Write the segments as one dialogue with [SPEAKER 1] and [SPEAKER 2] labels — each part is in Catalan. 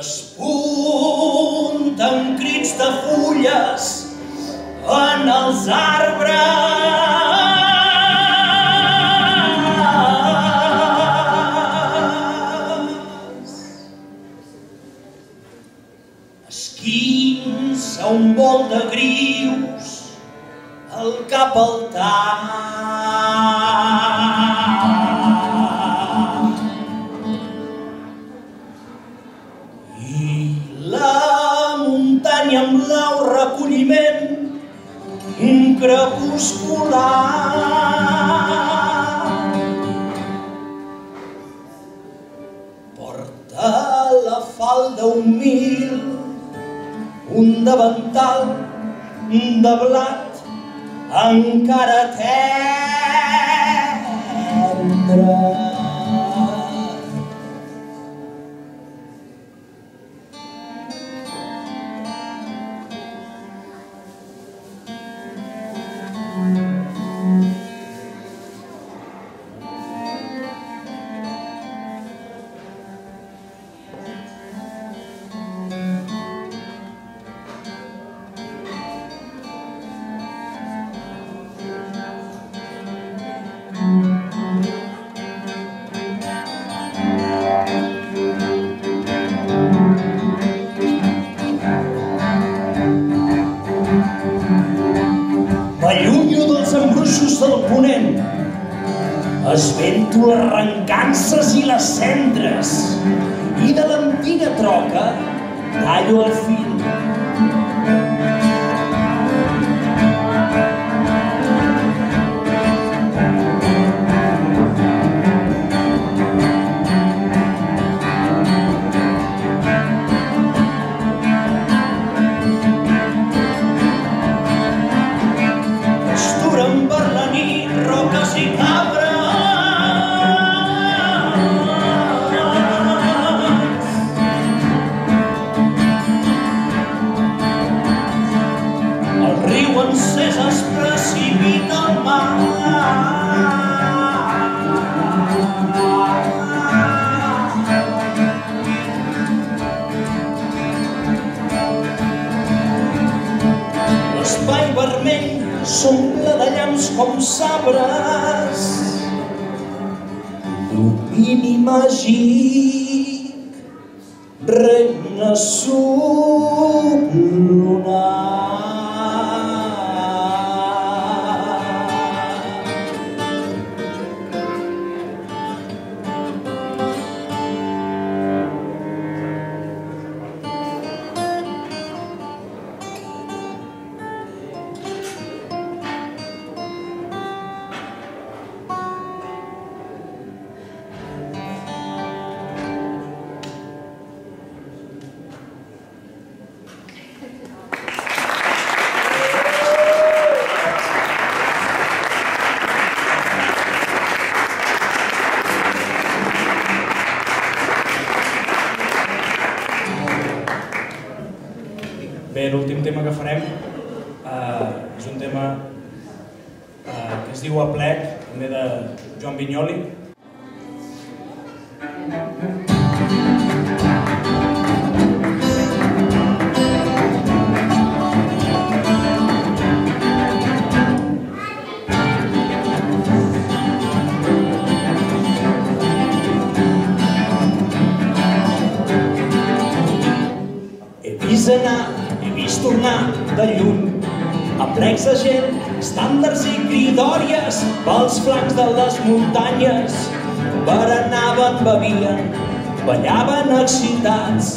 [SPEAKER 1] Despunten crits de fulles en els arbres. Esquinça un vol de grius al cap altar. Amb l'au recolliment crepuscular porta la falda humil un davantal de blat encara tendre. M'allunyo dels embruixos del ponent, esvento les rencances i les cendres i de l'antiga troca tallo el fil. Encès es precipita al mar. L'espai vermell s'omple de llamps com sabres. Domini màgic regna sublunar.
[SPEAKER 2] Bé, l'últim tema que farem és un tema que es diu Aplec, també de Joan Vinyoli.
[SPEAKER 1] He vist anar, he vist tornar de lluny, aplecs de gent, estàndards i cridòries pels flancs de les muntanyes. Berenaven, bevien, ballaven excitats.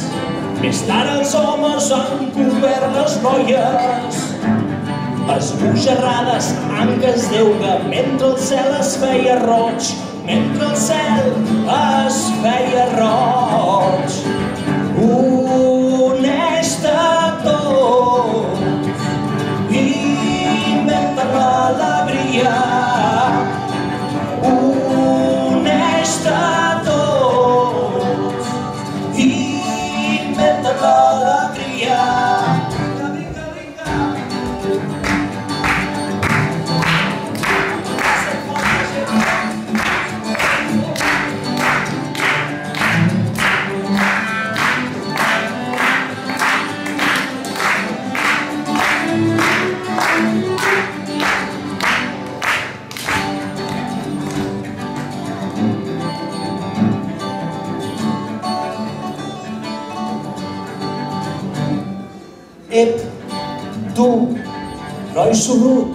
[SPEAKER 1] Més tard els homes han cobert les noies. Esbojarrades, anques d'euga, mentre el cel es feia roig, mentre el cel es feia roig. Uneix-te tot, inventa l'alegria. Uneix-te tot, inventa l'alegria. Ep, tu, noi sorrut,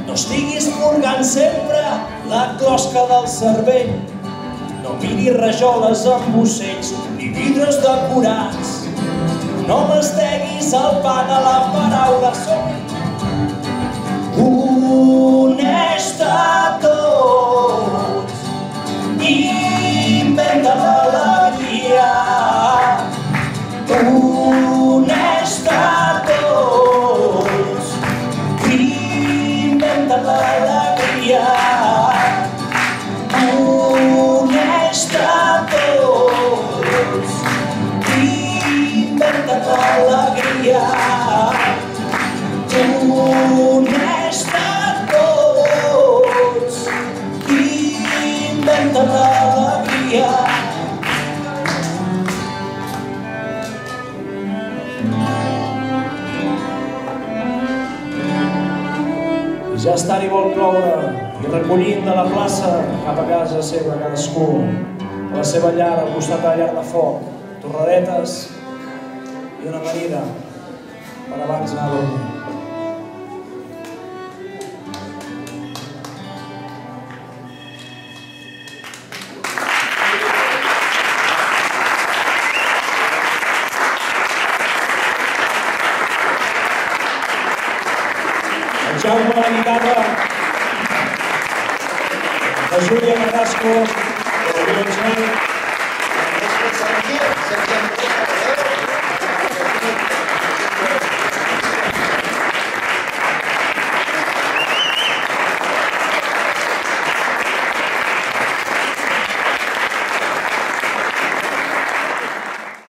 [SPEAKER 1] no estiguis furgant sempre la closca del cervell. No miris rajoles amb ocells ni vidres decorats. No masteguis el pa de la paraula som. Uneix-te a tots i inventa l'alegria. Uneix-te a tots i inventa l'alegria. Uneix-te a tots i inventa l'alegria. Uneix-te a tots i inventa l'alegria. I ja està, i vol ploure, i recollint de la plaça cap a casa seva cadascú, a la seva llar al costat de la llar de foc, torradetes i una amanida per abans anar a dormir. El Jaume a la guitarra, la Júlia Carrasco, el violoncel,